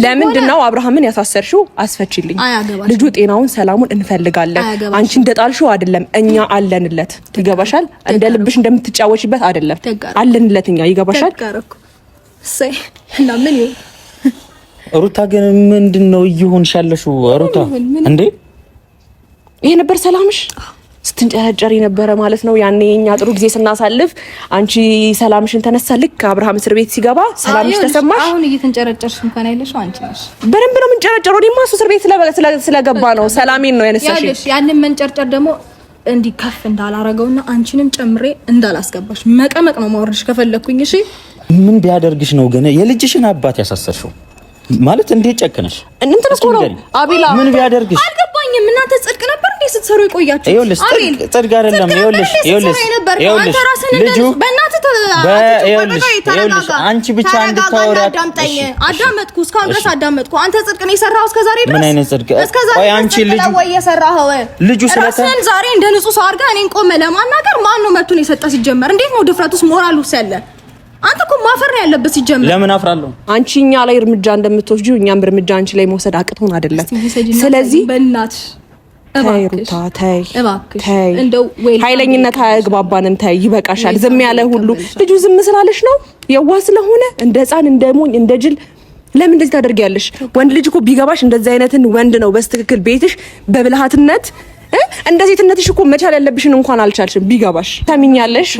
ለምንድነው አብርሃምን ያሳሰርሽው? አስፈችልኝ። ልጁ ጤናውን ሰላሙን እንፈልጋለን። አንቺ እንደጣልሽው አይደለም፣ እኛ አለንለት። ይገባሻል? እንደ ልብሽ እንደምትጫወችበት አይደለም፣ አለንለት እኛ። ይገባሻል? ሰይ እና ምን ይሁን ሩታ ግን ምንድነው እየሆንሽ ያለሽው? ሩታ እንዴ ይሄ ነበር ሰላምሽ? ስትንጨረጨሪ ነበረ ማለት ነው። ያኔ እኛ ጥሩ ጊዜ ስናሳልፍ አንቺ ሰላምሽን ተነሳ። ልክ አብርሃም እስር ቤት ሲገባ ሰላምሽ ተሰማሽ? አሁን እየተንጨረጨርሽ እንኳን አይለሽ አንቺ ነሽ። በደንብ ነው የምንጨረጨረው። እኔማ እሱ እስር ቤት ስለገባ ነው ሰላሜን ነው ያነሳሽ። ያንን መንጨርጨር ደግሞ እንዲከፍ እንዳላረገውና አንቺንም ጨምሬ እንዳላስገባሽ መቀመቅ ነው ማወርሽ ከፈለኩኝ። እሺ ምን ቢያደርግሽ ነው ግን የልጅሽን አባት ያሳሰርሽው? ማለት እንዴት ጨከነሽ? እንትን እኮ ነው አቤላ። ምን ቢያደርግሽ? አልገባኝም። እናንተ ጽድቅ ነበር እንዴ ስትሰሩ የቆያችሁ? ይኸውልሽ ጽድቅ አይደለም። ይኸውልሽ ልጁ ይኸውልሽ አንቺ ብቻ እንድታወሪ አዳመጥኩ። እስካሁን ድረስ አዳመጥኩ። አንተ ጽድቅ ነው የሰራኸው እስከዛሬ ድረስ? ምን አይነት ጽድቅ? ቆይ አንቺ ልጁ ስለተን ዛሬ እንደ ንጹህ ሰው አድርጋ እኔን ቆመ ለማናገር ማን ነው መብቱን የሰጠ? ሲጀመር እንዴት ነው ድፍረቱስ ሞራሉስ ያለ? አንተ እኮ ማፈር ነው ያለበት ሲጀመር። ለምን አፍራለሁ? አንቺ እኛ ላይ እርምጃ እንደምትወስጂው እኛም እርምጃ አንቺ ላይ መውሰድ አቅቶን አይደለም። ስለዚህ በእናትሽ ሩታ ተይ፣ እንደው ኃይለኝነት አያግባባንም። ተይ ይበቃሻል። ዝም ያለ ሁሉ ልጁ ዝም ስላለሽ ነው የዋህ ስለሆነ እንደ ሕፃን እንደ ሞኝ እንደ ጅል ለምን እንደዚህ ታደርጊያለሽ? ወንድ ልጅ እኮ ቢገባሽ እንደዚህ አይነትን ወንድ ነው በስትክክል ቤትሽ በብልሃትነት እንደዚህ ትነትሽ እኮ መቻል ያለብሽን እንኳን አልቻልሽም። ቢገባሽ ታሚኛለሽ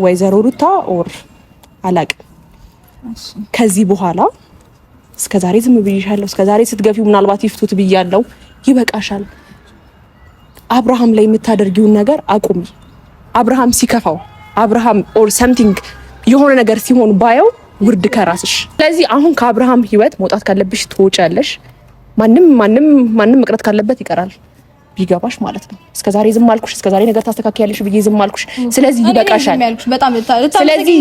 ወይዘሮ ሩታ ኦር አላቅም። ከዚህ በኋላ እስከዛሬ ዝም ብዬሻለሁ። እስከዛሬ ስትገፊው ምናልባት ይፍቱት ብያለሁ። ይበቃሻል። አብርሃም ላይ የምታደርጊውን ነገር አቁሚ። አብርሃም ሲከፋው አብርሃም ኦር ሰምቲንግ የሆነ ነገር ሲሆን ባየው ውርድ ከራስሽ። ስለዚህ አሁን ከአብርሃም ህይወት መውጣት ካለብሽ ትወጫለሽ። ማንም መቅረት ካለበት ይቀራል። ቢገባሽ ማለት ነው። እስከዛሬ ዝም አልኩሽ፣ እስከዛሬ ነገር ታስተካክያለሽ ብዬ ዝም አልኩሽ። ስለዚህ ይበቃሻል። ስለዚህ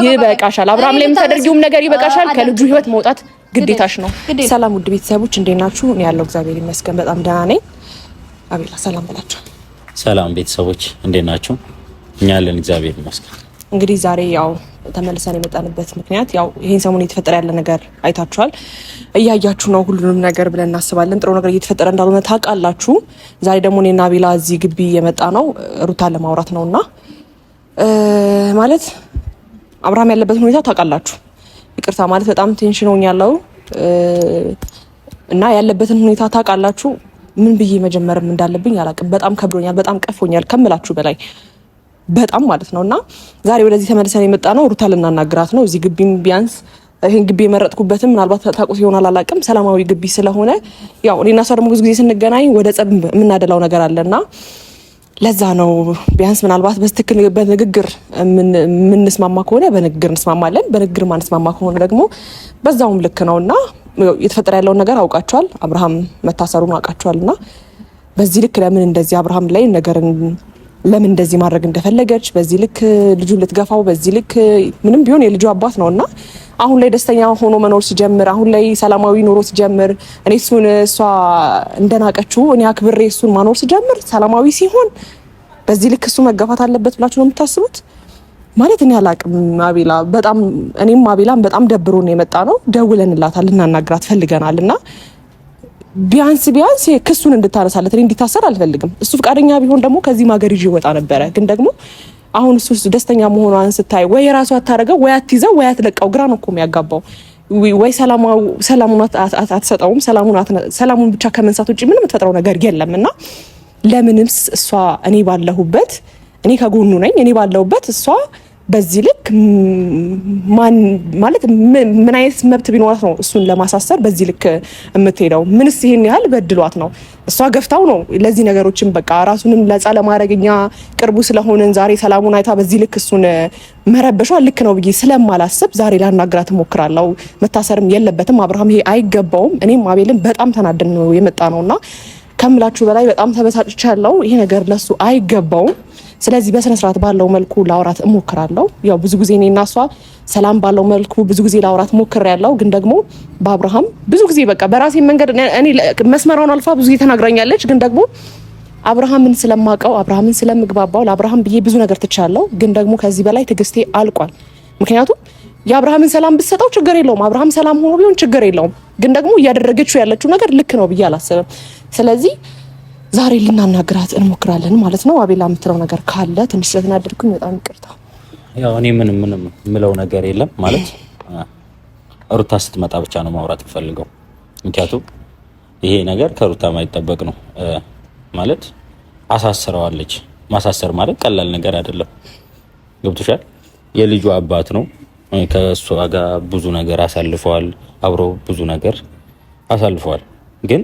ይበቃሻል። አብርሃም ላይ የምታደርጊውም ነገር ይበቃሻል። ከልጁ ህይወት መውጣት ግዴታሽ ነው። ሰላም ውድ ቤተሰቦች እንዴት ናችሁ? እኔ ያለው እግዚአብሔር ይመስገን በጣም ደህና ነኝ። አቤላ ሰላም በላችሁ። ሰላም ቤተሰቦች እንዴት ናችሁ? እኛ ያለን እግዚአብሔር ይመስገን። እንግዲህ ዛሬ ያው ተመልሰን የመጣንበት ምክንያት ያው ይሄን ሰሞኑን እየተፈጠረ ያለ ነገር አይታችኋል፣ እያያችሁ ነው ሁሉንም ነገር ብለን እናስባለን። ጥሩ ነገር እየተፈጠረ እንዳልሆነ ታውቃላችሁ። ዛሬ ደግሞ እኔና አቤላ እዚህ ግቢ የመጣ ነው ሩታን ለማውራት ነውና ማለት አብርሃም ያለበትን ሁኔታ ታውቃላችሁ። ይቅርታ ማለት በጣም ቴንሽን ሆኛለሁ እና ያለበትን ሁኔታ ታውቃላችሁ። ምን ብዬ መጀመርም እንዳለብኝ አላውቅም። በጣም ከብዶኛል፣ በጣም ቀፎኛል ከምላችሁ በላይ በጣም ማለት ነውና ዛሬ ወደዚህ ተመልሰን የመጣ ነው ሩታ ልናናግራት ነው። እዚህ ግቢም ቢያንስ ይሄን ግቢ የመረጥኩበትም ምናልባት ታውቁት ይሆናል አላውቅም፣ ሰላማዊ ግቢ ስለሆነ ያው እኔና እሷ ደግሞ ብዙ ጊዜ ስንገናኝ ወደ ጸብ የምናደላው ነገር አለና ለዛ ነው ቢያንስ ምናልባት በትክክል በንግግር የምንስማማ ከሆነ በንግግር እንስማማለን፣ በንግግር ማንስማማ ከሆነ ደግሞ በዛውም ልክ ነውና የተፈጠረ ያለውን ነገር አውቃቸዋል። አብርሃም መታሰሩን አውቃቸዋልና በዚህ ልክ ለምን እንደዚህ አብርሃም ላይ ነገርን ለምን እንደዚህ ማድረግ እንደፈለገች በዚህ ልክ ልጁን ልትገፋው በዚህ ልክ ምንም ቢሆን የልጁ አባት ነውና አሁን ላይ ደስተኛ ሆኖ መኖር ሲጀምር አሁን ላይ ሰላማዊ ኑሮ ሲጀምር እኔ እሱን እሷ እንደናቀችው እኔ አክብሬ እሱን ማኖር ሲጀምር ሰላማዊ ሲሆን በዚህ ልክ እሱ መገፋት አለበት ብላችሁ ነው የምታስቡት? ማለት እኔ አላቅም። አቤላ በጣም እኔም አቤላም በጣም ደብሮን የመጣ ነው። ደውለንላታል፣ ልናናግራት ፈልገናልና ቢያንስ ክሱን እንድታነሳለት እኔ እንዲታሰር አልፈልግም። እሱ ፍቃደኛ ቢሆን ደግሞ ከዚህ ማገር ይዤ ወጣ ነበረ። ግን ደግሞ አሁን እሱ ደስተኛ መሆኗን ስታይ ወይ የራሱ አታረገው ወይ አትይዘው ወይ አትለቀው። ግራ ነው እኮ የሚያጋባው። ወይ ሰላሙን አትሰጠውም። ሰላሙን ብቻ ከመንሳት ውጪ ምንም የምትፈጥረው ነገር የለምና ለምንስ እሷ እኔ ባለሁበት እኔ ከጎኑ ነኝ፣ እኔ ባለሁበት እሷ በዚህ ልክ ማን ማለት ምን አይነት መብት ቢኖራት ነው እሱን ለማሳሰር በዚህ ልክ የምትሄደው? ምንስ ይሄን ያህል በድሏት ነው? እሷ ገፍታው ነው ለዚህ ነገሮችን በቃ ራሱንም ለጻ ለማድረግኛ ቅርቡ ስለሆነን ዛሬ ሰላሙን አይታ በዚህ ልክ እሱን መረበሿ ልክ ነው ብዬ ስለማላስብ ዛሬ ላናግራት እሞክራለሁ። መታሰርም የለበትም አብርሃም፣ ይሄ አይገባውም። እኔም አቤልም በጣም ተናደን ነው የመጣ ነውና ከምላችሁ በላይ በጣም ተበሳጭቻለሁ። ይሄ ነገር ለሱ አይገባውም። ስለዚህ በስነ ስርዓት ባለው መልኩ ላውራት እሞክራለሁ። ያው ብዙ ጊዜ እኔና እሷ ሰላም ባለው መልኩ ብዙ ጊዜ ላውራት ሞክሬያለሁ። ግን ደግሞ በአብርሃም ብዙ ጊዜ በቃ በራሴ መንገድ እኔ መስመራውን አልፋ ብዙ ጊዜ ተናግራኛለች። ግን ደግሞ አብርሃምን ስለማውቀው አብርሃምን ስለምግባባው ለአብርሃም ብዬ ብዙ ነገር ትቻለሁ። ግን ደግሞ ከዚህ በላይ ትግስቴ አልቋል። ምክንያቱም የአብርሃምን ሰላም ብትሰጠው ችግር የለውም። አብርሃም ሰላም ሆኖ ቢሆን ችግር የለውም። ግን ደግሞ እያደረገችው ያለችው ነገር ልክ ነው ብዬ አላስብም። ስለዚህ ዛሬ ልናናግራት እንሞክራለን ማለት ነው። አቤላ የምትለው ነገር ካለ ትንሽ ስለተናደድኩኝ በጣም ይቅርታ። ያው እኔ ምንም የምለው ነገር የለም ማለት ሩታ ስትመጣ ብቻ ነው ማውራት የምፈልገው። ምክንያቱም ይሄ ነገር ከሩታ ማይጠበቅ ነው ማለት አሳስረዋለች። ማሳሰር ማለት ቀላል ነገር አይደለም። ገብቶሻል? የልጁ አባት ነው። ከእሷ ጋር ብዙ ነገር አሳልፈዋል። አብሮ ብዙ ነገር አሳልፈዋል። ግን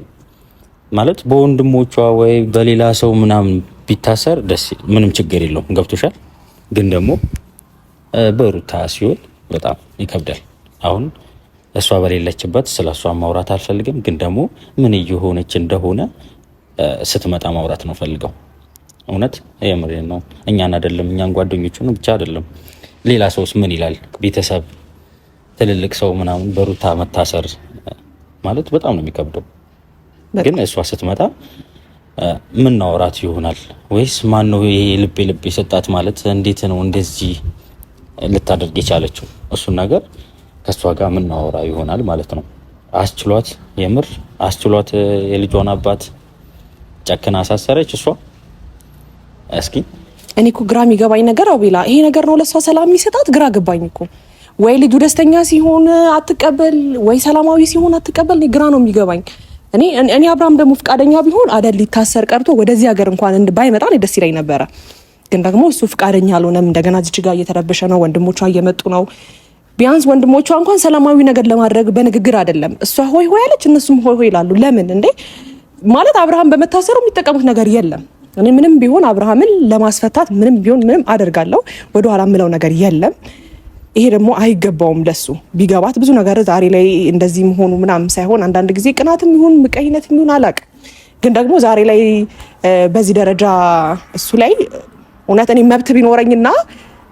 ማለት በወንድሞቿ ወይ በሌላ ሰው ምናምን ቢታሰር ምንም ችግር የለውም። ገብቶሻል? ግን ደግሞ በሩታ ሲሆን በጣም ይከብዳል። አሁን እሷ በሌለችበት ስለ እሷ ማውራት አልፈልግም። ግን ደግሞ ምን እየሆነች እንደሆነ ስትመጣ ማውራት ነው ፈልገው። እውነት የምሬን ነው። እኛን አይደለም እኛን ጓደኞቹን ብቻ አይደለም ሌላ ሰውስ ምን ይላል? ቤተሰብ፣ ትልልቅ ሰው ምናምን በሩታ መታሰር ማለት በጣም ነው የሚከብደው። ግን እሷ ስትመጣ ምን ናውራት ይሆናል ወይስ ማን ነው ይሄ ልብ የሰጣት ማለት እንዴት ነው እንደዚህ ልታደርግ የቻለችው? እሱን ነገር ከሷ ጋር ምን ናወራ ይሆናል ማለት ነው። አስችሏት የምር አስችሏት የልጇን አባት ጨክና አሳሰረች እሷ። እስኪ እኔ እኮ ግራ የሚገባኝ ነገር አቤላ፣ ይሄ ነገር ነው ለሷ ሰላም የሚሰጣት? ግራ ገባኝ እኮ። ወይ ልጁ ደስተኛ ሲሆን አትቀበል፣ ወይ ሰላማዊ ሲሆን አትቀበል። ግራ ነው የሚገባኝ። እኔ አብርሃም ደግሞ ፍቃደኛ ቢሆን አይደል ሊታሰር ቀርቶ ወደዚህ ሀገር እንኳን ባይመጣ ደስ ይለኝ ነበረ። ግን ደግሞ እሱ ፍቃደኛ አልሆነም። እንደገና እዚህ ጋር እየተረበሸ ነው። ወንድሞቿ እየመጡ ነው። ቢያንስ ወንድሞቿ እንኳን ሰላማዊ ነገር ለማድረግ በንግግር አይደለም እሷ ሆይ ሆይ አለች፣ እነሱም ሆይ ሆይ ይላሉ። ለምን እንዴ? ማለት አብርሃም በመታሰሩ የሚጠቀሙት ነገር የለም። እኔ ምንም ቢሆን አብርሃምን ለማስፈታት ምንም አደርጋለሁ። ወደኋላ ምለው ነገር የለም። ይሄ ደግሞ አይገባውም ለሱ። ቢገባት ብዙ ነገር ዛሬ ላይ እንደዚህ መሆኑ ምናምን ሳይሆን አንዳንድ ጊዜ ቅናትም ይሁን ምቀኝነትም ይሁን አላውቅም። ግን ደግሞ ዛሬ ላይ በዚህ ደረጃ እሱ ላይ እውነት እኔ መብት ቢኖረኝና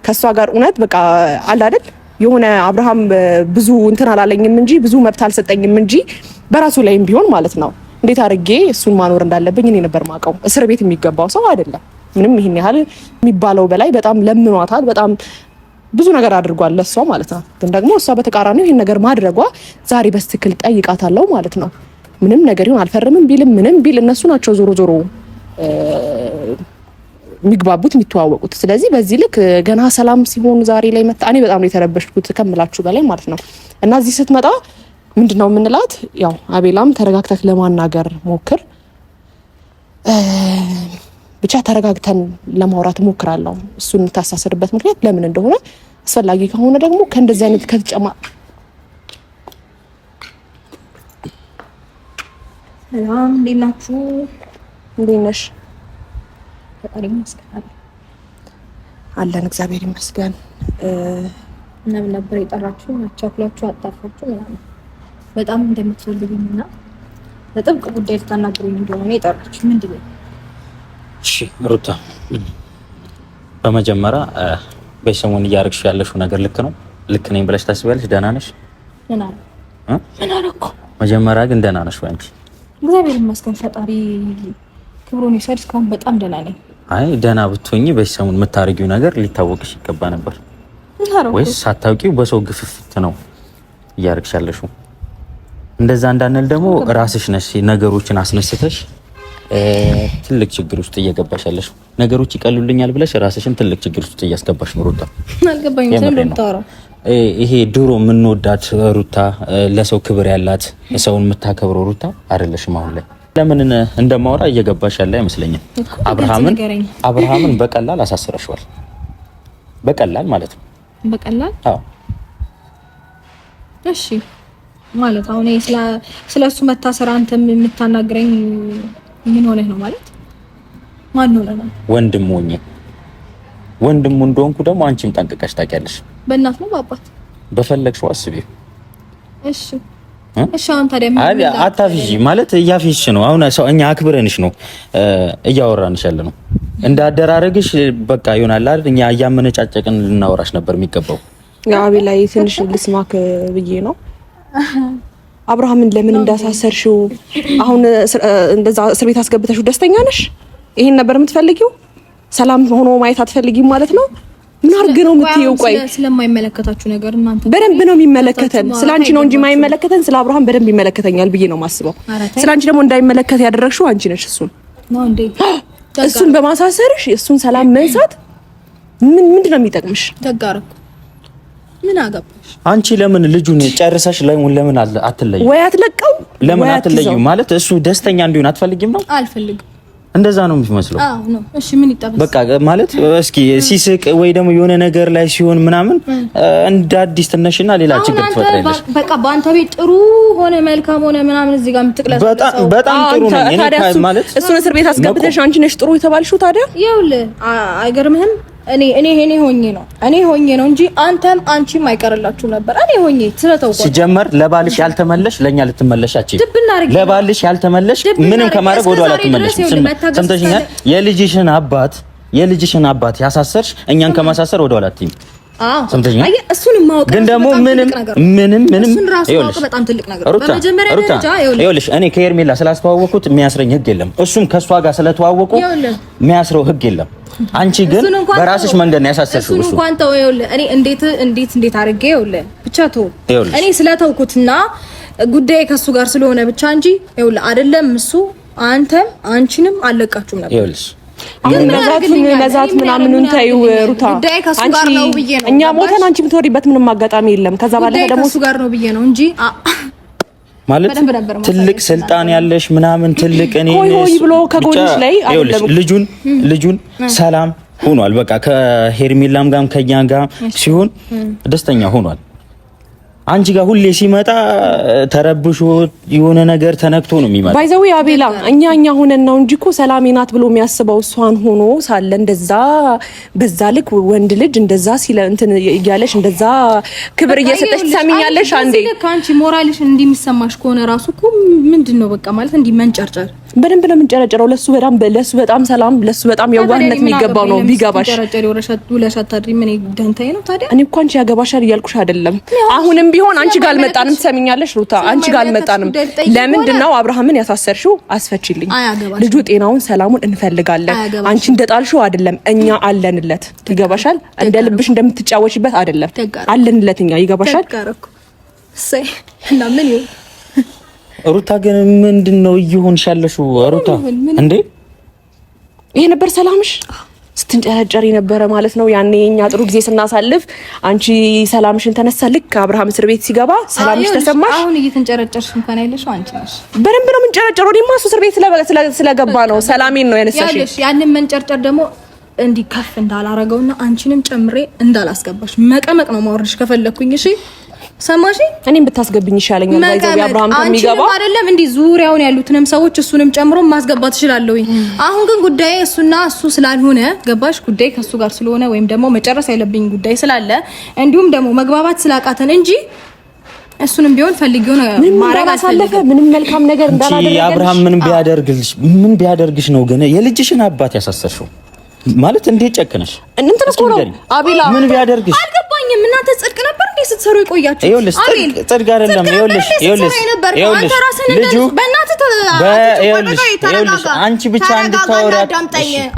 ከሷ ጋር እውነት በቃ አለ አይደል የሆነ አብርሃም ብዙ እንትን አላለኝም እንጂ ብዙ መብት አልሰጠኝም እንጂ በራሱ ላይም ቢሆን ማለት ነው እንዴት አድርጌ እሱን ማኖር እንዳለብኝ እኔ ነበር ማቀው። እስር ቤት የሚገባው ሰው አይደለም። ምንም ይሄን ያህል የሚባለው በላይ በጣም ለምኗታል። በጣም ብዙ ነገር አድርጓል ለሷ ማለት ነው። ግን ደግሞ እሷ በተቃራኒው ይሄን ነገር ማድረጓ ዛሬ በስትክክል ጠይቃታለሁ ማለት ነው። ምንም ነገር ይሁን አልፈርምም ቢልም ምንም ቢል እነሱ ናቸው ዞሮ የሚግባቡት የሚተዋወቁት። ስለዚህ በዚህ ልክ ገና ሰላም ሲሆኑ ዛሬ ላይ መጣ። እኔ በጣም ነው የተረበሽኩት ከምላችሁ በላይ ማለት ነው። እና እዚህ ስትመጣ ምንድነው የምንላት? ያው አቤላም ተረጋግተህ ለማናገር ሞክር፣ ብቻ ተረጋግተን ለማውራት ሞክራለሁ። እሱን የምታሳስርበት ምክንያት ለምን እንደሆነ አስፈላጊ ከሆነ ደግሞ ከእንደዚህ አይነት ከተጨማ ሰላም፣ እንዴት ናችሁ? እንዴት ነሽ? ፈጣሪ ይመስገን አለን፣ እግዚአብሔር ይመስገን። እና ምን ነበር የጠራችሁ? አቻኩላችሁ አጣፋችሁ ምናምን በጣም እንደምትፈልጉኝና በጥብቅ ጉዳይ ልታናግሩኝ እንደሆነ የጠራችሁ ምንድን ነው? እሺ ሩታ፣ በመጀመሪያ በሰሞኑን እያደረግሽ ያለሽው ነገር ልክ ነው? ልክ ነኝ ብለሽ ታስቢያለሽ? ደህና ነሽ? ምን አደረኩ? መጀመሪያ ግን ደህና ነሽ ወይ አንቺ? እግዚአብሔር ይመስገን ፈጣሪ ክብሩን ይውሰድ። እስካሁን በጣም ደህና ነኝ። አይ ደህና ብትሆኚ በሰሞኑን የምታረጊው ነገር ሊታወቅሽ ይገባ ነበር። ወይስ ሳታውቂው በሰው ግፍፍት ነው እያደረግሽ ያለሽው? እንደዛ እንዳንል ደግሞ ራስሽ ነሽ ነገሮችን አስነስተሽ ትልቅ ችግር ውስጥ እየገባሽ ያለሽ። ነገሮች ይቀሉልኛል ብለሽ ራስሽን ትልቅ ችግር ውስጥ እያስገባሽ ነው ሩታ። አልገባኝም ስለምታወራው። ይሄ ድሮ የምንወዳት ሩታ፣ ለሰው ክብር ያላት ሰውን የምታከብረው ሩታ አይደለሽም አሁን ላይ። ለምን እንደማወራ እየገባሽ ያለ አይመስለኝም። አብርሃምን በቀላል አሳስረሽዋል። በቀላል ማለት ነው። በቀላል? አዎ። እሺ ማለት አሁን ስለሱ መታሰር አንተ የምታናግረኝ ምን ሆነህ ነው ማለት? ማን ሆነ ነው? ወንድሙ እንደሆንኩ ደግሞ አንቺም ጠንቅቀሽ ታውቂያለሽ። በእናት ነው በአባት? በፈለግሽው አስቢው። እሺ አሁን ታዲያ ምን አታፊሽ ማለት እያፊሽ ነው። አሁን ሰው እኛ አክብረንሽ ነው እያወራንሽ ያለ ነው። እንዳደራረግሽ በቃ ይሆናል አይደል? እኛ እያመነጫጨቅን ልናወራሽ ነበር የሚገባው። አቤ ላይ ትንሽ ልስማክ ብዬ ነው። አብርሃምን ለምን እንዳሳሰርሽው አሁን እንደዛ እስር ቤት አስገብተሽው ደስተኛ ነሽ? ይሄን ነበር የምትፈልጊው? ሰላም ሆኖ ማየት አትፈልጊም ማለት ነው? ምን አድርገህ ነው የምትይው? ቆይ ስለማይመለከታችሁ ነገር እናንተ በደንብ ነው የሚመለከተን። ስላንቺ ነው እንጂ የማይመለከተን ስለ አብርሃም በደንብ ይመለከተኛል ብዬ ነው የማስበው። ስላንቺ ደግሞ እንዳይመለከት ያደረግሽው አንቺ ነሽ። እሱን በማሳሰርሽ እሱን ሰላም መንሳት ምንድን ነው የሚጠቅምሽ? ተጋረኩ ምን አገባሽ አንቺ? ለምን ልጁን ጨርሰሽ ለምን አትለዩ? ወይ አትለቀው? ለምን አትለዩ? ማለት እሱ ደስተኛ እንዲሆን አትፈልጊም ነው? አልፈልግም። እንደዛ ነው የሚመስለው። አዎ ነው። እሺ ምን ይጠበስ? በቃ ማለት እስኪ ሲስቅ ወይ ደግሞ የሆነ ነገር ላይ ሲሆን ምናምን እንደ አዲስ ትነሽና ሌላ ችግር ትፈጥራለሽ። በቃ በአንተ ቤት ጥሩ ሆነ መልካም ሆነ ምናምን እዚህ ጋር የምትቅለስ በጣም ጥሩ ነኝ እኔ ማለት እሱን እስር ቤት አስገብተሽ አንቺ ነሽ ጥሩ የተባልሽው። ታዲያ ይኸውልህ አይገርምህም? እኔ ሆኜ ነው እንጂ አንተም አንቺም አይቀርላችሁ ነበር። እኔ ሆኜ ስለተውቆ ሲጀመር ለባልሽ ያልተመለሽ ለኛ ልትመለሻች ለባልሽ ያልተመለሽ ምንም ከማድረግ ወደ ኋላ ትመለሽ። ሰምተሽኛል? የልጅሽን አባት ያሳሰርሽ እኛን ከማሳሰር ወደ ኋላ አትይም። ሰምተሽኛል? እሱን ማወቅ ግን ደግሞ ምንም እሱን ራሱ ማወቅ በጣም ትልቅ ነገር ነው። በመጀመሪያ ደረጃ ይኸውልሽ እኔ ከሄርሜላ ስላስተዋወቁት የሚያስረኝ ህግ የለም። እሱም ከሷ ጋር ስለተዋወቁ የሚያስረው ህግ የለም። አንቺ ግን በራስሽ መንገድ ነው ያሳሰርሽው። እሱ እንኳን ተው። ይኸውልህ እኔ እንዴት አድርጌ ይኸውልህ ብቻ ተው። እኔ ስለተውኩትና ጉዳይ ከሱ ጋር ስለሆነ ብቻ እንጂ ይኸውልህ አይደለም እሱ አንተም አንቺንም አለቃችሁም ነበር። ይኸውልሽ ግን መዛት ምናምኑን ታዩ ሩታ፣ እኛ ሞተን አንቺ የምትወሪበት ምንም አጋጣሚ የለም። ከዛ ባለፈ ደግሞ እሱ ጋር ነው ብዬ ነው እንጂ ማለት ትልቅ ስልጣን ያለሽ ምናምን ትልቅ እኔ ብሎ ከጎንሽ ላይ ልጁን ሰላም ሆኗል። በቃ ከሄርሜላም ጋርም ከኛ ጋር ሲሆን ደስተኛ ሆኗል። አንቺ ጋር ሁሌ ሲመጣ ተረብሾ የሆነ ነገር ተነክቶ ነው የሚመጣው። ባይዘው አቤላ እኛ ሆነን ነው እንጂ እኮ ሰላሜ ናት ብሎ የሚያስበው እሷን ሆኖ ሳለ እንደዛ በዛ ልክ ወንድ ልጅ እንደዛ ሲለ እንትን እያለሽ እንደዛ ክብር እየሰጠሽ ትሰሚኛለሽ። አንዴ ካንቺ ሞራልሽ እንዲሚሰማሽ ከሆነ ራሱ እኮ ምንድነው በቃ ማለት እንዲመንጨርጨር በደንብ ነው የምንጨረጨረው። ለሱ በጣም ሰላም ለሱ በጣም የዋህነት የሚገባው ነው። ቢገባሽ ጨረጨሪ ወረሻት ታድሪ ምን ደንታዬ ነው ታዲያ? እኔ እኮ አንቺ ያገባሻል እያልኩሽ አይደለም። አሁንም ቢሆን አንቺ ጋር አልመጣንም። ትሰሚኛለሽ ሩታ፣ አንቺ ጋር አልመጣንም። ለምንድን ነው አብርሃምን ያሳሰርሽው? አስፈችልኝ። ልጁ ጤናውን ሰላሙን እንፈልጋለን። አንቺ እንደጣልሽው አይደለም፣ እኛ አለንለት። ይገባሻል? እንደ ልብሽ እንደምትጫወችበት አይደለም፣ አለንለት እኛ። ይገባሻል? እና ምን ይሁን ሩታ ግን ምንድነው እየሆንሽ ያለሽው? ሩታ እንዴ ይሄ ነበር ሰላምሽ? ስትንጨረጨሪ ነበረ ማለት ነው ያኔ እኛ ጥሩ ጊዜ ስናሳልፍ አንቺ ሰላምሽን ተነሳ። ልክ አብርሃም እስር ቤት ሲገባ ሰላምሽ ተሰማሽ? አሁን እየተንጨረጨርሽ እንኳን አይለሽው አንቺ ነሽ። በደንብ ነው የምንጨረጨረው። እኔማ እሱ እስር ቤት ስለገባ ነው ሰላሜን ነው ያነሳሽ። ያንን መንጨርጨር ደግሞ እንዲህ ከፍ እንዳላረገውና አንቺንም ጨምሬ እንዳላስገባሽ መቀመቅ ነው ማውረድሽ ከፈለኩኝ። እሺ ሰማሽ? እኔም ብታስገብኝ ይሻለኛል። ባይዘው አብርሃም ከሚገባው አይደለም እንዲህ ዙሪያውን ያሉትንም ሰዎች እሱንም ጨምሮ ማስገባት ይችላልው። አሁን ግን ጉዳይ እሱና እሱ ስላልሆነ ገባሽ? ጉዳይ ከሱ ጋር ስለሆነ ወይም ደግሞ መጨረስ ያለብኝ ጉዳይ ስላለ እንዲሁም ደግሞ መግባባት ስላቃተን እንጂ እሱንም ቢሆን ፈልጊው ነው ማረጋ ሳለፈ ምንም መልካም ነገር እንዳላደረገ አብርሃም ምን ቢያደርግሽ ነው ግን የልጅሽን አባት ያሳሰርሽው? ማለት እንዴት ጨክነሽ? እንትን እኮ ነው አቤላ ምን ቢያደርግሽ አልገባኝም። እናንተ ጽድቅ ነበር እንዴ ስትሰሩ የቆያችሁ? ይኸውልሽ ጽድቅ አይደለም። ይኸውልሽ ልጁ አንቺ ብቻ እንድታወራ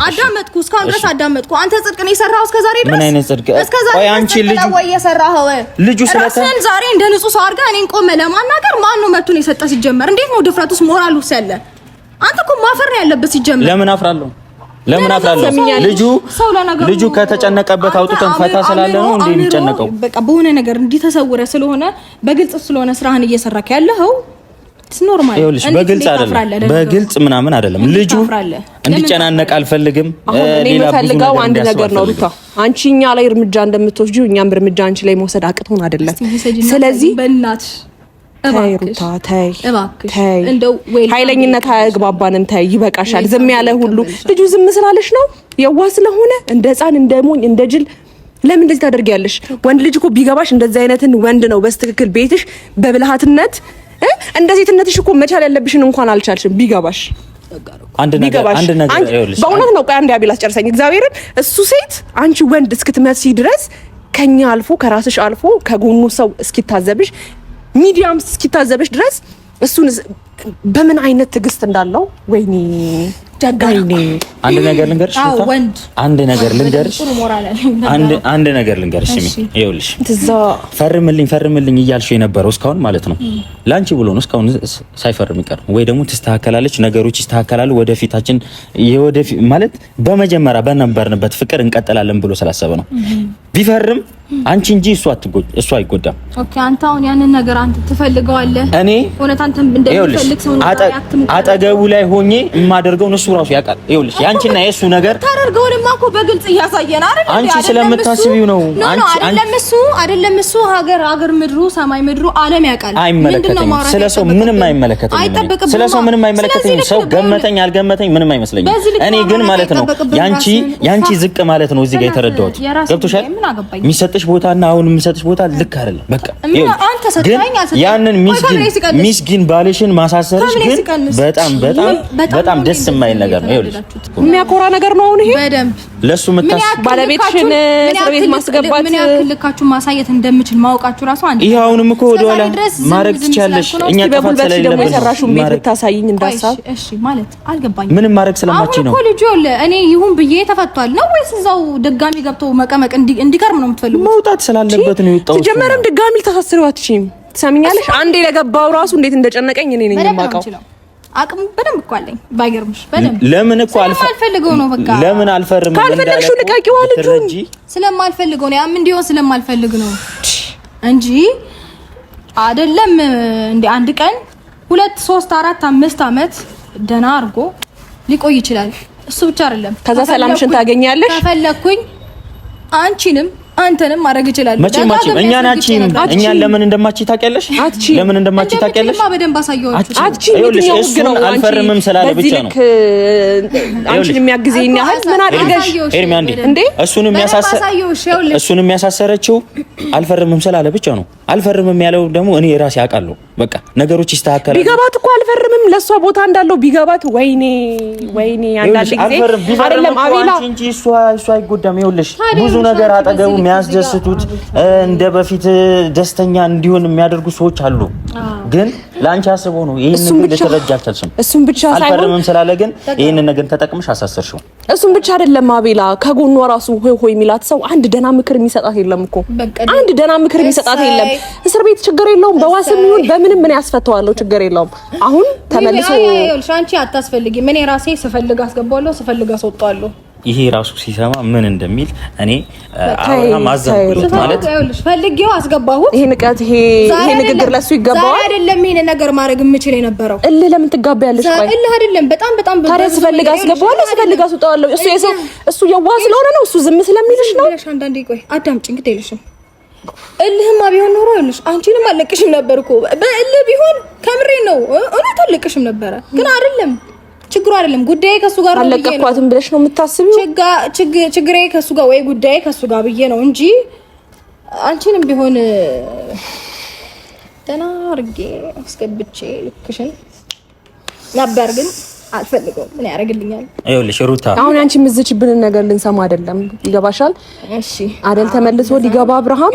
አዳመጥኩ። እስካሁን ድረስ አዳመጥኩ። አንተ ጽድቅ ነው የሰራኸው እስከዛሬ ድረስ? ምን አይነት ጽድቅ? ቆይ አንቺ ልጁ ስለተን ዛሬ እንደ ንጹህ ሰው አድርጋ እኔን ቆመ ለማናገር ማን ነው መቱን የሰጠ? ሲጀመር እንዴት ነው ድፍረቱስ ሞራሉስ ያለ? አንተ እኮ ማፈር ነው ያለበት ሲጀመር። ለምን አፍራለሁ? ልጁ ከተጨነቀበት አውጥተን ፈታ ስላለ ነው እንዴ የሚጨነቀው? በቃ በሆነ ነገር እንዲተሰውረ ስለሆነ በግልጽ ስለሆነ ስራህን እየሰራክ ያለኸው ኖርማል። ይኸውልሽ በግልጽ አይደለም፣ በግልጽ ምናምን አይደለም። ልጁ እንዲጨናነቅ አልፈልግም። ሌላ ፈልጋው አንድ ነገር ነው ሩታ፣ አንቺ እኛ ላይ እርምጃ እንደምትወስጂው እኛም እርምጃ አንቺ ላይ መውሰድ አቅቶን አይደለም። ስለዚህ በእናትሽ ተይ ሩታ ተይ እንደው ኃይለኝነት አያግባባንም። ተይ ይበቃሻል። ዝም ያለ ሁሉ ልጁ ዝም ስላለሽ ነው የዋህ ስለሆነ እንደ ሕፃን እንደ ሞኝ እንደ ጅል ለምን እንደዚህ ታደርጊያለሽ? ወንድ ልጅ እኮ ቢገባሽ እንደዚህ አይነትን ወንድ ነው በስትክክል ቤትሽ በብልሃትነት እንደ ሴትነትሽ እኮ መቻል ያለብሽን እንኳን አልቻልሽም። ቢገባሽ አንድ ነገር ይኸውልሽ በእውነት ነው። ቆይ አንዴ አቤል አስጨርሰኝ እግዚአብሔርን። እሱ ሴት አንቺ ወንድ እስክትመስይ ድረስ ከኛ አልፎ ከራስሽ አልፎ ከጎኑ ሰው እስኪታዘብሽ ሚዲያም እስኪታዘብሽ ድረስ እሱን በምን አይነት ትዕግስት እንዳለው ወይኔ ጃጋይኔ አንድ ነገር ልንገርሽ አንድ ነገር ልንገርሽ ይኸውልሽ ፈርምልኝ እያልሽ የነበረው እስካሁን ማለት ነው ላንቺ ብሎ ነው እስካሁን ሳይፈርም ይቀር ወይ ደግሞ ትስተካከላለች ነገሮች ይስተካከላሉ ወደፊታችን የወደፊት ማለት በመጀመሪያ በነበርንበት ፍቅር እንቀጥላለን ብሎ ስላሰበ ነው ቢፈርም አንቺ እንጂ እሱ አይጎዳም። ኦኬ አንተ አሁን ያንን ነገር አንተ ትፈልገዋለህ እኔ እውነት አንተ እንደምትፈልግ ሰው ነው አጠገቡ ላይ ሆኜ የማደርገው እሱ ራሱ ያውቃል። ይኸውልሽ ያንቺና የሱ ነገር ታደርገውንማ እኮ በግልጽ እያሳየን አይደል? አንቺ ስለምታስቢው ነው። አይደለም እሱ ሀገር ምድሩ ሰማይ ምድሩ ዓለም ያውቃል። ምንድነው ስለሰው ምንም አይመለከተኝም። ስለሰው ምንም አይመለከተኝም። ሰው ገመተኝ አልገመተኝ ምንም አይመስለኝም። እኔ ግን ማለት ነው ያንቺ ዝቅ ማለት ነው እዚህ ጋር የተረዳሁት ገብቶሻል? የሚሰጥሽ ቦታና አሁን የሚሰጥሽ ቦታ ልክ አይደለም። በቃ ያንን ሚስኪን ባልሽን ማሳሰርሽ ግን በጣም ደስ የማይል ነገር ነው። ይኸውልሽ የሚያኮራ ነገር ነው። አሁን ይሄ በደንብ ለሱ ባለቤትሽን እስር ቤት ማስገባት ምን ያክል ልካችሁ ማሳየት እንደምችል ማውቃችሁ ራሱ አንቺ ይሄ አሁንም እኮ ወደኋላ ማድረግ ትችያለሽ። እኛ ጥፋት ስለሌለብን የሰራሽውን ቤት ብታሳይኝ እንዳሳብ እሺ ማለት አልገባኝ። ምንም ማድረግ ስለማቺ ነው አሁን እኮ ልጁ እኔ ይሁን ብዬ ተፈቷል ነው ወይስ እዛው ድጋሚ ገብቶ መቀመቅ እንዲቀርም ነው የምትፈልጉት? መውጣት ስላለበት ነው የወጣው። ሲጀመርም ድጋሚ ተሳስረው አትችይም። ትሰሚኛለሽ? አንዴ ለገባው ራሱ እንዴት እንደጨነቀኝ እኔ ነኝ የማውቀው። አቅም በደንብ እኮ አለኝ ባይገርምሽ በደንብ ለምን እኮ አልፈልገው ነው በቃ ለምን አልፈርም ካልፈለግሽው ልቀቂው አልጁን ስለማልፈልገው ነው ያም እንዲሆን ስለማልፈልግ ነው እንጂ አይደለም እንደ አንድ ቀን 2 3 4 5 አመት ደና አርጎ ሊቆይ ይችላል። እሱ ብቻ አይደለም ከዛ ሰላምሽን ታገኛለሽ። ከፈለኩኝ አንቺንም አንተንም ማድረግ ይችላል። መቼም እኛን ለምን እንደማቺ ታውቂያለሽ? ለምን እንደማቺ ታውቂያለሽ? በደንብ አሳየዋችሁ። ይኸውልሽ እሱን አልፈርምም ስላለ ብቻ ነው አንቺን የሚያግዘኝ ያህል ምን አድርገሽ ኤርሚ አንዴ እሱን የሚያሳሰረችው አልፈርምም ስላለ ብቻ ነው። አልፈርምም ያለው ደግሞ እኔ ራሴ አውቃለሁ። በቃ ነገሮች ይስተካከላሉ። ቢገባት እኮ አልፈርምም ለሷ ቦታ እንዳለው ቢገባት ወይኔ አንዳንድ ጊዜ አይደለም አቤላ እንጂ እሱ አይጎዳም። ይኸውልሽ ብዙ ነገር አጠገቡ የሚያስደስቱት እንደ በፊት ደስተኛ እንዲሆን የሚያደርጉ ሰዎች አሉ። ግን ላንቺ አስበው ነው ይሄንን ልትረጃ አልቻልሽም። እሱም ብቻ ሳይሆን አልፈርምም ስላለ ግን ይሄንን ነገር ተጠቅመሽ አሳሰርሽው። እሱም ብቻ አይደለም አቤላ ከጎኗ ራሱ ሆይ የሚላት ሰው አንድ ደና ምክር የሚሰጣት የለም እኮ አንድ ደና ምክር የሚሰጣት የለም። እስር ቤት ችግር የለውም በዋስም ይሁን በምንም ምን ያስፈታዋለሁ ችግር የለውም። አሁን ተመልሶ አንቺ አታስፈልጊም። እኔ ራሴ ስፈልግ አስገባዋለሁ ስፈልግ አስወጣዋለሁ። ይሄ ራሱ ሲሰማ ምን እንደሚል እኔ አሁን ማዘንኩት ማለት ይኸውልሽ ፈልጌው አስገባሁት። ይሄ ንቀት ይሄ ንግግር ለሱ ይገባዋል። ዛሬ አይደለም ይሄን ነገር ማድረግ የምችል የነበረው ለምን ትጋባያለሽ? ቆይ አይደለም በጣም ታዲያ ስፈልግ አስገባዋለሁ ስፈልግ አስወጣዋለሁ። እሱ የዋህ ስለሆነ ነው። እሱ ዝም ስለሚልሽ ነው። አንዳንዴ ቆይ አዳምጪ እንግዲህ ይልሽም እልህማ ቢሆን ኖሮ ይልሽ አንቺንም አለቅሽም ነበር እኮ በእልህ ቢሆን ከምሬ ነው እውነት አለቅሽም ነበረ። ግን አይደለም ችግሩ አይደለም ጉዳዬ ከሱ ጋር ነው። አለቀኳትም ብለሽ ነው የምታስቢው? ችግሬ ከሱ ጋር ወይ ጉዳዬ ከሱ ጋር ብዬ ነው እንጂ አንቺንም ቢሆን ደህና አድርጌ አስገብቼ ልክሽን ነበር ግን አልፈልገውም። ምን ያደርግልኛል? ይኸውልሽ ሩታ አሁን አንቺ ምዝችብንን ነገር ልንሰማ አይደለም። ይገባሻል? እሺ አይደል? ተመልሶ ሊገባ አብርሃም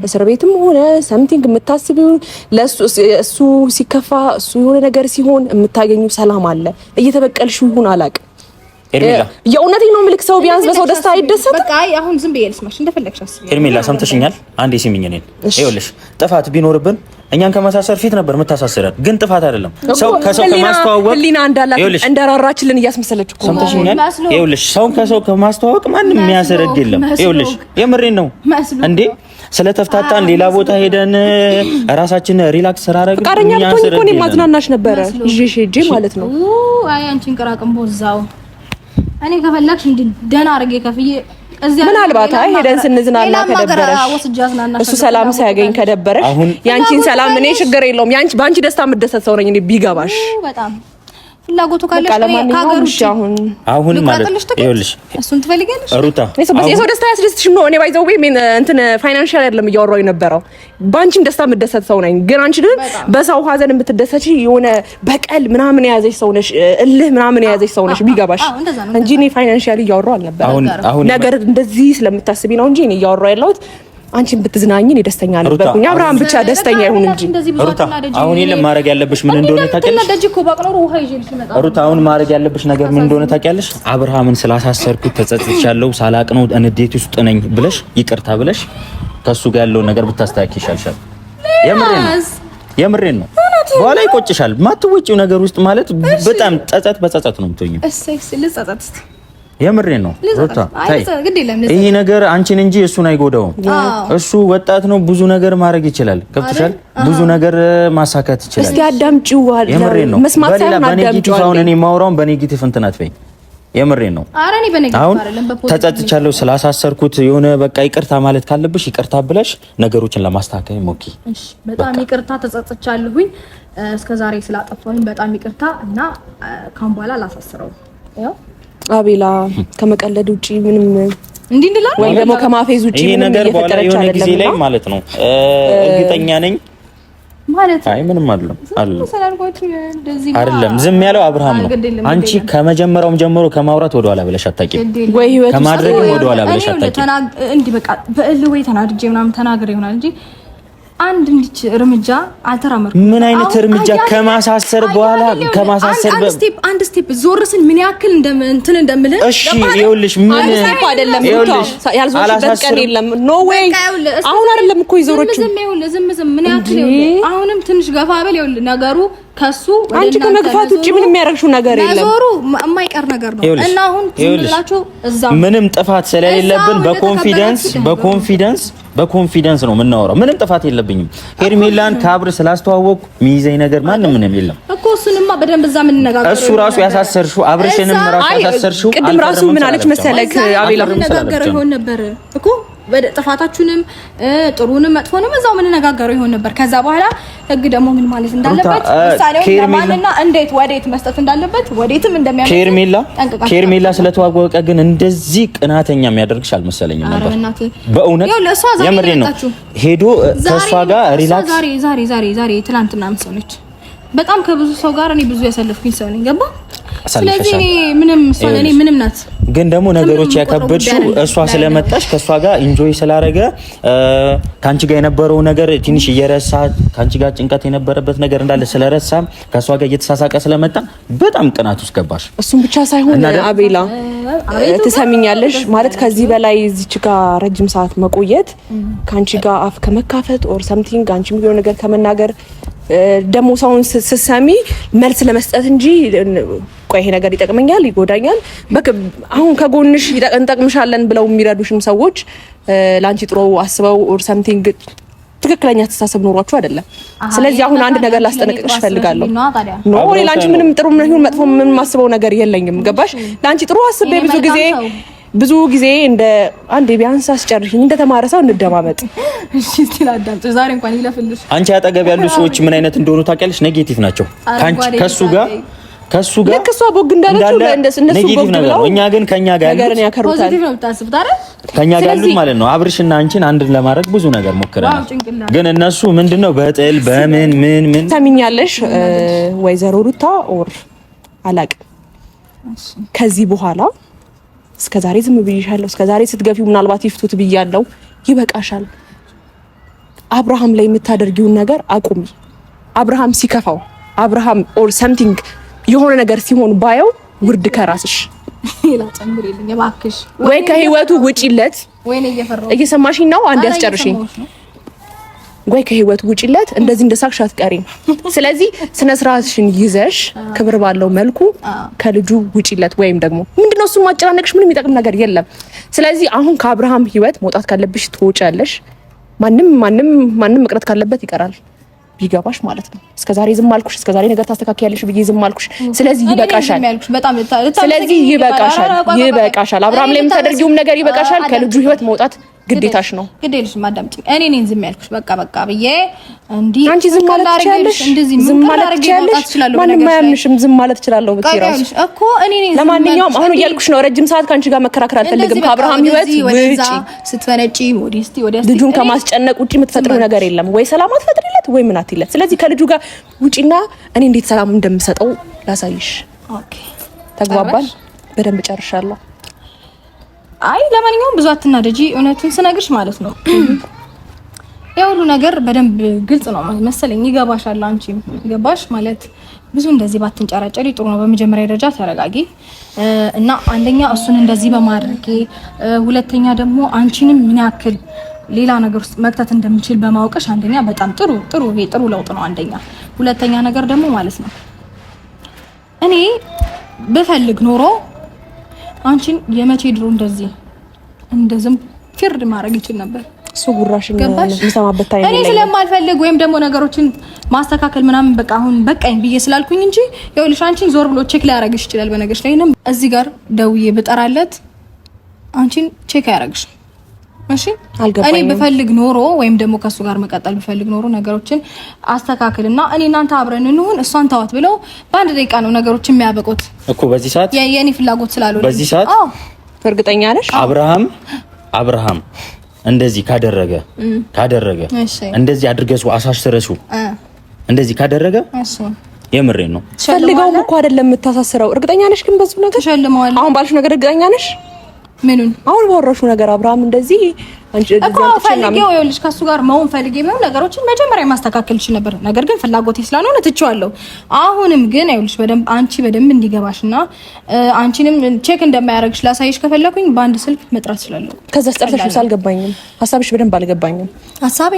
እስር ቤትም ሆነ ሰምቲንግ የምታስቢው ለእሱ ሲከፋ እሱ የሆነ ነገር ሲሆን የምታገኙ ሰላም አለ። እየተበቀልሽው ይሁን አላውቅም። ኤርሜላ የእውነቴን ነው የምልክ። ሰው ቢያንስ በሰው ደስታ አይደሰትም? በቃ አሁን ዝም ብዬ ልስማሽ እንደፈለግሽ አስቢ። ኤርሜላ ሰምተሽኛል? አንዴ ስሚኝ እኔን። ይኸውልሽ ጥፋት ቢኖርብን እኛን ከማሳሰር ፊት ነበር የምታሳስረን። ግን ጥፋት አይደለም። ሰው ከሰው ከማስተዋወቅ ህሊና እንዳላት እንደራራችልን እያስመሰለች እኮ ሰምተሽኛል? ይኸውልሽ ሰው ከሰው ከማስተዋወቅ ማንም የሚያስረግ የለም። ይኸውልሽ የምሬን ነው እንዴ ስለተፍታታን ሌላ ቦታ ሄደን ራሳችን ሪላክስ አደረግን። ፈቃደኛ ብትሆኚ እኮ እኔ ማዝናናሽ ነበረ ይዤሽ ሄጄ ማለት ነው። አይ አንቺን ቅራቅም ቦዛው እኔ ከፈለግሽ እንዲ ደህና አድርጌ ከፍዬ እዚያ ምናልባት ሄደን ስንዝናና ከደበረሽ እሱ ሰላም ሳያገኝ ከደበረሽ ያንቺን ሰላም እኔ ችግር የለውም። ያንቺ ባንቺ ደስታ የምደሰት ሰው ነኝ እኔ ቢገባሽ በጣም ፍላጎቱ ካለሽ ከሀገር ውጭ አሁን ማለት ይኸውልሽ እሱን ትፈልጊያለሽ ሩታ የሰው ደስታ ያስደስትሽም ነው። እኔ ባይዘው ወይ እንትን ፋይናንሻል አይደለም እያወራሁ የነበረው ባንቺም ደስታ የምደሰት ሰው ነኝ። ግን አንቺ ግን በሰው ሀዘን የምትደሰች የሆነ በቀል ምናምን የያዘሽ ሰው ነሽ፣ እልህ ምናምን የያዘሽ ሰው ነሽ ቢገባሽ እንጂ እኔ ፋይናንሻሊ እያወራሁ አልነበረም። ነገር እንደዚህ ስለምታስቢ ነው እንጂ እኔ እያወራሁ ያለሁት አንቺን ብትዝናኝ እኔ ደስተኛ ነበርኩኝ። አብርሃም ብቻ ደስተኛ ይሁን እንጂ ሩታ አሁን የለም ማድረግ ያለብሽ ምን እንደሆነ ታውቂያለሽ? ሩታ አሁን ማድረግ ያለብሽ ነገር ምን እንደሆነ ታውቂያለሽ? አብርሃምን ስላሳሰርኩት ተጸጽቻለሁ፣ ሳላቅ ነው እንዴት ውስጥ ነኝ ብለሽ ይቅርታ ብለሽ ከሱ ጋር ያለውን ነገር ብታስተካክል ይሻልሻል። የምሬን ነው። በኋላ ይቆጭሻል። ማትወጪው ነገር ውስጥ ማለት በጣም ጸጸት በጸጸት ነው የምትሆኚው። የምሬን ነው ሩታ። ይሄ ነገር አንቺን እንጂ እሱን አይጎዳውም። እሱ ወጣት ነው፣ ብዙ ነገር ማድረግ ይችላል። ገብቶሻል? ብዙ ነገር ማሳካት ይችላል። እስቲ አዳምጪው። የምሬን ነው። መስማት ሳይሆን አዳምጪው። አሁን እኔ ማውራውን በኔጌቲቭ እንትን አትበይኝ። የምሬን ነው። አረኔ በኔጌቲቭ አይደለም በፖዚቲቭ ተጸጽቻለሁ ስላሳሰርኩት የሆነ በቃ ይቅርታ ማለት ካለብሽ ይቅርታ ብለሽ ነገሮችን ለማስተካከል ሞክሪ። እሺ በጣም ይቅርታ ተጸጽቻለሁኝ እስከዛሬ ስላጠፋሁኝ በጣም ይቅርታ እና ካሁን በኋላ አላሳስረው። ያው አቤላ ከመቀለድ ውጪ ምንም እንዴ እንድላል ወይ ደግሞ ከማፌዝ ውጪ ምንም እየፈጠረች አይደለም ጊዜ ላይ ማለት ነው። እርግጠኛ ነኝ ማለት አይ ምንም አይደለም አይደለም። ዝም ያለው አብርሃም ነው። አንቺ ከመጀመሪያውም ጀምሮ ከማውራት ወደ ኋላ ብለሽ አታውቂም ወይ ህይወት ከማድረግም ወደ ኋላ ብለሽ አታውቂም። እንዴ በቃ በእል ወይ ተናድጄ ምናምን ተናግሬ ይሆናል እንጂ አንድ እንዲች እርምጃ አልተራመድኩም። ምን አይነት እርምጃ ከማሳሰር በኋላ ከማሳሰር አንድ ስቴፕ ዞርስን ምን ያክል እንትን እንደምል እሺ ይኸውልሽ ምን ስቴፕ አይደለም ያልዞርሽበት ቀን የለም። ኖ ዌይ አሁን አይደለም እኮ ይዞሮቹ ዝም ምን ያክል አሁንም ትንሽ ገፋ በል ይኸውልህ ነገሩ ከሱ አንቺ ከመግፋት ውጪ ምንም የሚያረግሽው ነገር የለም። ዞሩ የማይቀር ነገር ነው እና አሁን ትንላችሁ እዛው ምንም ጥፋት ስለሌለብን በኮንፊደንስ ነው የምናወራው። ምንም ጥፋት የለብኝም። ሄርሜላን ከአብር ስላስተዋወቅኩ ሚይዘኝ ነገር ማንም ምንም የለም እኮ እሱንማ በደንብ እዛ ምን እንነጋገር። እሱ ራሱ ያሳሰርሽው አብርሽንም ራሱ ያሳሰርሽው ቅድም ራሱ ምን አለች መሰለክ አቤላ እንነጋገር ይሆን ነበር እኮ ጥፋታችሁንም ጥሩንም መጥፎንም እዛው ምን እንነጋገረው ይሆን ነበር። ከዛ በኋላ ህግ ደግሞ ምን ማለት እንዳለበት ምሳሌው ለማንና እንዴት ወዴት መስጠት እንዳለበት ወዴትም እንደሚያመጣ ኬርሜላ ስለተዋወቀ ግን እንደዚህ ቅናተኛ የሚያደርግሽ አልመሰለኝም ነበር። በእውነት የምሬን ነው። ሄዶ ከሷ ጋር ሪላክስ ዛሬ ትናንትና ሰው ነች። በጣም ከብዙ ሰው ጋር እኔ ብዙ ያሳለፍኩኝ ሰው ነኝ። ገባ? ስለዚህ እኔ ምንም ናት። ግን ደግሞ ነገሮች ያከበድሽው እሷ ስለመጣሽ ከሷ ጋር ኢንጆይ ስላደረገ ካንቺ ጋር የነበረው ነገር ትንሽ እየረሳ ካንቺ ጋር ጭንቀት የነበረበት ነገር እንዳለ ስለረሳ ከሷ ጋር እየተሳሳቀ ስለመጣ በጣም ቅናት ውስጥ ገባሽ። እሱም ብቻ ሳይሆን አቤላ ትሰሚኛለሽ ማለት ከዚህ በላይ እዚች ጋር ረጅም ሰዓት መቆየት ካንቺ ጋር አፍ ከመካፈት ኦር ሰምቲንግ አንቺ የሚሆነው ነገር ከመናገር ደሞ ሰውን ስሰሚ መልስ ለመስጠት እንጂ ቆይ ይሄ ነገር ይጠቅመኛል ይጎዳኛል አሁን ከጎንሽ እንጠቅምሻለን ብለው የሚረዱሽም ሰዎች ላንቺ ጥሩ አስበው ኦር ሰምቲንግ ትክክለኛ ተሳሰብ ኖሯችሁ አይደለም። ስለዚህ አሁን አንድ ነገር ላስጠነቅቅሽ ፈልጋለሁ። ኖ ላንቺ ምንም ጥሩ ምን ይሁን መጥፎ ምንም አስበው ነገር የለኝም። ገባሽ? ላንቺ ጥሩ አስቤ ብዙ ጊዜ እንደ አንዴ ቢያንስ አስጨርሽኝ እንደ ተማረ ሰው እንደማመጥ እሺ ስቲል አዳምጪ። ዛሬ እንኳን ይለፍልሽ። አንቺ አጠገብ ያሉ ሰዎች ምን አይነት እንደሆኑ ታውቂያለሽ? ኔጌቲቭ ናቸው። ከሱ ጋር ልክ እሷ ቦግ እንዳለችው እነሱ ቦግ ብለው እኛ ግን ከኛ ጋር ነገርን ያከሩታል። ፖዚቲቭ ነው የምታስቡት አይደል? ከኛ ጋር ያሉት ማለት ነው አብርሽና አንቺን አንድ ለማድረግ ብዙ ነገር ሞክረናል። ግን እነሱ ምንድነው በጥል በምን ታሚኛለሽ ወይዘሮ ሩታ ኦር አላቅ ከዚህ በኋላ እስከዛሬ ዝም ብዬሻለሁ። እስከዛሬ ስትገፊው ምናልባት ይፍቱት ብያለሁ። ይበቃሻል። አብርሃም ላይ የምታደርጊውን ነገር አቁሚ። አብርሃም ሲከፋው አብርሃም ኦር ሰምቲንግ የሆነ ነገር ሲሆን ባየው ውርድ ከራስሽ ይላ ጨምሪልኝ እባክሽ። ወይ ከህይወቱ ውጪለት። ወይኔ እየፈራሁ እየሰማሽኝ ነው? አንዴ አስጨርሽኝ። ወይ ከህይወቱ ውጪለት። እንደዚህ እንደሳቅሽ አትቀሪም። ስለዚህ ስነ ስርዓትሽን ይዘሽ ክብር ባለው መልኩ ከልጁ ውጪለት። ወይም ደግሞ ምንድነው እሱን ማጨናነቅሽ ምንም የሚጠቅም ነገር የለም። ስለዚህ አሁን ከአብርሃም ህይወት መውጣት ካለብሽ ትወጫለሽ። ማንም መቅረት ካለበት ይቀራል። ቢገባሽ ማለት ነው። እስከዛሬ ዝም አልኩሽ፣ እስከዛሬ ነገር ታስተካክያለሽ ብዬ ዝም አልኩሽ። ስለዚህ ይበቃሻል። ስለዚህ ይበቃሻል። አብርሃም ላይ የምታደርጊውም ነገር ይበቃሻል። ከልጁ ህይወት መውጣት ግዴታሽ ነው። ግዴለሽ ማዳምጪ። እኔ ነኝ ዝም ያልኩሽ። በቃ ብዬ እንዲ አንቺ ዝም ማለት ትችያለሽ። ዝም ማለት ትችያለሽ። ማንም አያምንሽም። ዝም ማለት እችላለሁ ብትይ ራሱ እኮ እኔ ነኝ። ለማንኛውም አሁን እያልኩሽ ነው፣ ረጅም ሰዓት ካንቺ ጋር መከራከር አልፈልግም። ከአብርሃም ህይወት ውጪ ስትፈነጪ ወዲስቲ ልጁን ከማስጨነቅ ውጪ የምትፈጥሪው ነገር የለም። ወይ ሰላም አትፈጥሪለት ወይ ምን አትይለት። ስለዚህ ከልጁ ጋር ውጪና እኔ እንዴት ሰላም እንደምሰጠው ላሳይሽ። ኦኬ ተግባባን? በደንብ ጨርሻለሁ። አይ ለማንኛውም ብዙ አትናደጂ። እውነቱን ስነግርሽ ማለት ነው ያ ሁሉ ነገር በደንብ ግልጽ ነው መሰለኝ። ይገባሻል፣ አንቺም ይገባሽ ማለት ብዙ እንደዚህ ባትንጨራጨሪ ጥሩ ነው። በመጀመሪያ ደረጃ ተረጋጊ እና አንደኛ እሱን እንደዚህ በማድረጌ፣ ሁለተኛ ደግሞ አንቺንም ምን ያክል ሌላ ነገር ውስጥ መክተት እንደምችል በማወቅሽ አንደኛ በጣም ጥሩ ለውጥ ነው አንደኛ። ሁለተኛ ነገር ደግሞ ማለት ነው እኔ ብፈልግ ኖሮ አንቺን የመቼ ድሮ እንደዝም ፍርድ ማድረግ ይችል ነበር። እሱ ጉራሽን የሚሰማበት ታይም እኔ ስለማልፈልግ ወይም ደግሞ ነገሮችን ማስተካከል ምናምን በቃ አሁን በቃኝ ብዬ ስላልኩኝ እንጂ ይኸውልሽ አንቺን ዞር ብሎ ቼክ ሊያደርግሽ ይችላል። በነገርሽ ላይ እዚህ ጋር ደውዬ ብጠራለት አንቺን ቼክ አያደርግሽ። እሺ እኔ ብፈልግ ኖሮ ወይም ደግሞ ከሱ ጋር መቀጠል ብፈልግ ኖሮ ነገሮችን አስተካክልና እኔ እናንተ አብረን እንሁን እሷን ተዋት ብለው በአንድ ደቂቃ ነው ነገሮችን የሚያበቁት እኮ። በዚህ ሰዓት የኔ ፍላጎት ስላልሆነ በዚህ ሰዓት እርግጠኛ ነሽ? አብርሃም እንደዚህ ካደረገ እንደዚህ አድርገሱ አሳስረሱ እንደዚህ ካደረገ የምሬን ነው። ፈልገውም እኮ አይደለም የምታሳስረው። እርግጠኛ ነሽ ግን በዚህ ነገር ተሸልመዋል? አሁን ባልሽ ነገር እርግጠኛ ነሽ? ምኑን? አሁን ባወራሹ ነገር አብርሃም እንደዚህ አንቺ ፈልጌው ይኸውልሽ ከሱ ጋር መሆን ፈልጌ ቢሆን ነገሮችን መጀመሪያ ማስተካከል ይችላል ነበር። ነገር ግን ፍላጎቴ ስላልሆነ ትቼዋለሁ። አሁንም ግን ይኸውልሽ አንቺ በደንብ እንዲገባሽና አንቺንም ቼክ እንደማያደርግሽ ላሳይሽ ከፈለኩኝ በአንድ ስልክ መጥራት እችላለሁ። ከዛ ስተርተሽ አልገባኝም። ሀሳብሽ በደንብ አልገባኝም። ሀሳቤ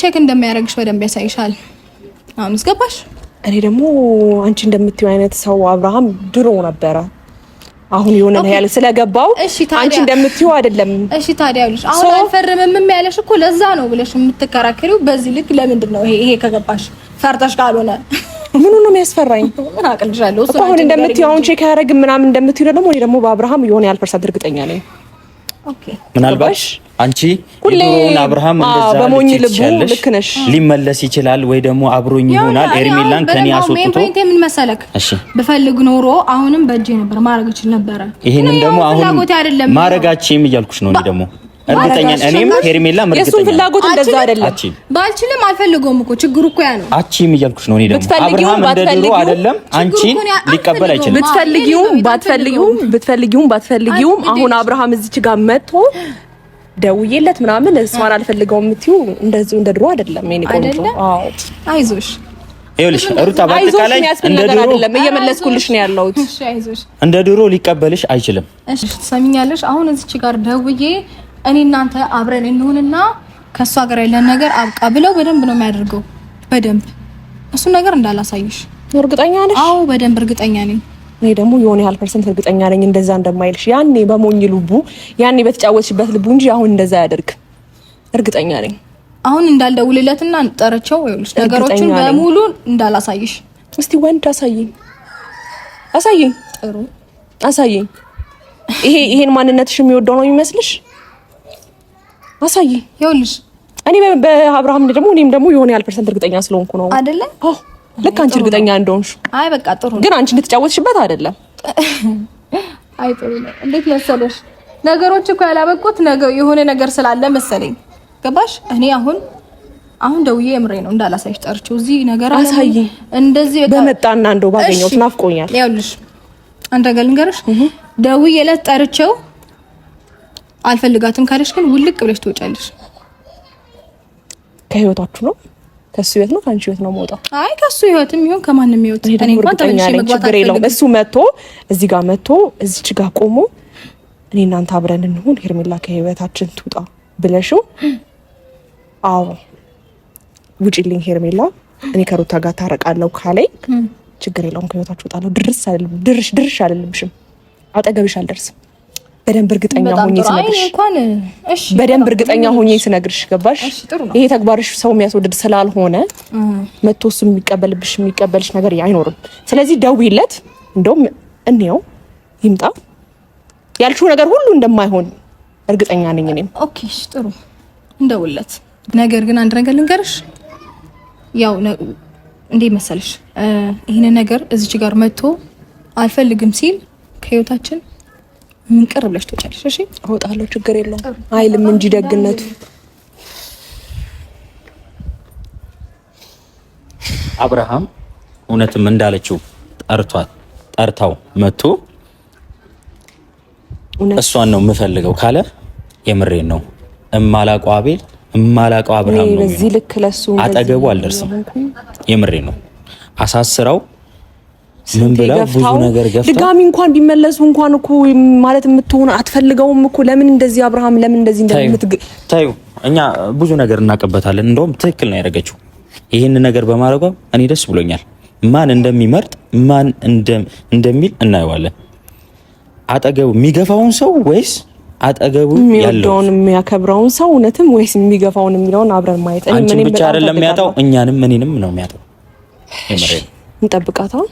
ቼክ እንደማያደርግሽ በደንብ ያሳይሻል። አሁን እስገባሽ? እኔ ደግሞ አንቺ እንደምትይው አይነት ሰው አብርሃም ድሮ ነበረ። አሁን የሆነ ነው ያለ ስለገባው አንቺ እንደምትይው አይደለም። እሺ ታዲያ ይኸውልሽ አሁን አልፈርምም ያለሽ እኮ ለዛ ነው ብለሽ የምትከራከሪው በዚህ ልክ ለምንድን ነው? ይሄ ከገባሽ ፈርተሽ ካልሆነ ምኑ ነው የሚያስፈራኝ? ምን አቅልሻለሁ? እሱ አሁን እንደምትይው አሁን ቼክ ያደርግ ምናምን እንደምትይው ደግሞ እኔ ደግሞ በአብርሃም የሆነ ያልፈርሳት እርግጠኛ ነኝ። ኦኬ ምናልባት አንቺ የድሮውን አብርሃም እንደዛ በሞኝ ልቡ ልክ ነሽ ሊመለስ ይችላል ወይ ደግሞ አብሮኝ ይሆናል። ኤርሚላን ከኔ አስወጥቶ ምን መሰለክ ብፈልግ ኖሮ አሁንም በእጄ ነበር ማድረግ ይችል ነበር። ይሄንን ደግሞ አሁን ማረጋችም እያልኩሽ ነው። እኔ ደግሞ እርግጠኛ እኔም ኤርሚላ እርግጠኛ የሱ ፍላጎት እንደዛ አይደለም። ባልችልም አልፈልገውም እኮ ችግሩ እኮ ያ ነው። አቺም እያልኩሽ ነው። እኔ ደግሞ አብርሃም እንደድሮ አይደለም አንቺን ሊቀበል አይችልም። ብትፈልጊውም ባትፈልጊውም አሁን አብርሃም እዚች ጋር መጥቶ ደውዬለት ምናምን እሷን አልፈልገውም የምትይው እንደዚህ እንደ ድሮ አይደለም። እኔ ቆንጆ አዎ አይዞሽ ይኸውልሽ ሩታ በአጠቃላይ እንደ ድሮ አይደለም እየመለስኩልሽ ነው ያለሁት። እሺ አይዞሽ እንደ ድሮ ሊቀበልሽ አይችልም። እሺ ትሰሚኛለሽ? አሁን እዚች ጋር ደውዬ እኔ እናንተ አብረን እንሆንና ከሷ ጋር ያለን ነገር አብቃ ብለው በደንብ ነው የሚያደርገው። በደንብ እሱ ነገር እንዳላሳይሽ እርግጠኛ ነሽ? አዎ በደንብ እርግጠኛ ነኝ። እኔ ደግሞ የሆነ ያህል ፐርሰንት እርግጠኛ ነኝ እንደዛ እንደማይልሽ። ያኔ በሞኝ ልቡ ያኔ በተጫወትሽበት ልቡ እንጂ አሁን እንደዛ ያደርግ እርግጠኛ ነኝ። አሁን እንዳልደውልለትና ጠረቸው ይኸውልሽ ነገሮችን በሙሉ እንዳላሳይሽ። እስቲ ወንድ አሳይኝ። ጥሩ አሳይኝ። ይሄን ማንነትሽ የሚወደው ነው የሚመስልሽ? አሳይኝ። ይኸውልሽ እኔ በአብርሃም ደግሞ እኔም ደግሞ የሆነ ያህል ፐርሰንት እርግጠኛ ስለሆንኩ ነው አይደለ? አዎ ልክ አንቺ እርግጠኛ እንደሆንሽ። አይ በቃ ጥሩ ነው። ግን አንቺ እንድትጫወትሽበት አይደለም። አይ ጥሩ ነው። እንዴት መሰለሽ ነገሮች እኮ ያላበቁት የሆነ ነገር ስላለ መሰለኝ። ገባሽ? እኔ አሁን ደውዬ የምሬ ነው እንዳላሳይሽ ጠርቼው እዚህ ነገር አለ እንደዚህ በመጣና እንደው ባገኘሁት ናፍቆኛል። ይኸውልሽ አንተ ጋር ልንገርሽ ደውዬ ለት ጠርቼው አልፈልጋትም ካለሽ ግን ውልቅ ብለሽ ትወጫለሽ። ከህይወታችሁ ነው? ከሱ ህይወት ነው ከአንቺ ህይወት ነው የምወጣው? አይ ከሱ ህይወትም ይሁን ከማንም ህይወት እኔ እንኳን ተመልሼ መግባት አልፈልግም። እሱ መጥቶ እዚህ ጋር መጥቶ እዚች ጋር ቆሞ እኔ እናንተ አብረን እንሁን ሄርሜላ ከህይወታችን ትውጣ ብለሽው አዎ ውጪልኝ ሄርሜላ እኔ ከሩታ ጋር ታረቃለሁ ካለኝ ችግር የለውም ከህይወታችሁ እወጣለሁ። ድርሽ አይደለምሽም አጠገብሽ አልደርስም። በደንብ እርግጠኛ ሆኜ ስነግርሽ በደንብ እርግጠኛ ሆኜ ስነግርሽ ገባሽ? ይሄ ተግባርሽ ሰው የሚያስወድድ ስላልሆነ መጥቶ እሱ የሚቀበልሽ ነገር አይኖርም። ስለዚህ ደውይለት፣ እንደውም እንየው ይምጣ። ያልሽው ነገር ሁሉ እንደማይሆን እርግጠኛ ነኝ እኔም። ኦኬ ጥሩ እንደውለት። ነገር ግን አንድ ነገር ልንገርሽ፣ ያው እንዴ መሰለሽ ይሄን ነገር እዚች ጋር መጥቶ አልፈልግም ሲል ከህይወታችን ምን ቅር ብለሽ ትወጫለሽ? እሺ እወጣለሁ፣ ችግር የለውም አይልም እንጂ ደግነቱ። አብርሃም እውነትም እንዳለችው ጠርታው መጥቶ እሷን ነው የምፈልገው ካለ የምሬን ነው እማላቋ አቤል ማላቀው አብርሃም ነው በዚህ ልክ ለሱ አጠገቡ አልደርስም። የምሬ ነው። አሳስረው ምን ብላ ብዙ ነገር ገፍታ ድጋሚ እንኳን ቢመለሱ እንኳን እኮ ማለት የምትሆን አትፈልገውም እኮ ለምን እንደዚህ አብርሃም ለምን እንደዚህ ታዩ እኛ ብዙ ነገር እናቀበታለን። እንደውም ትክክል ነው ያደረገችው። ይሄን ነገር በማድረጓ እኔ ደስ ብሎኛል። ማን እንደሚመርጥ ማን እንደሚል እናየዋለን። አጠገቡ የሚገፋውን ሰው ወይስ አጠገቡ ያለውን የሚያከብረውን ሰው እውነትም ወይስ የሚገፋውን የሚለውን አብረን ማየት አንቺን ብቻ አይደለም የሚያጣው እኛንም እኔንም ነው የሚያጣው። እንጠብቃታው።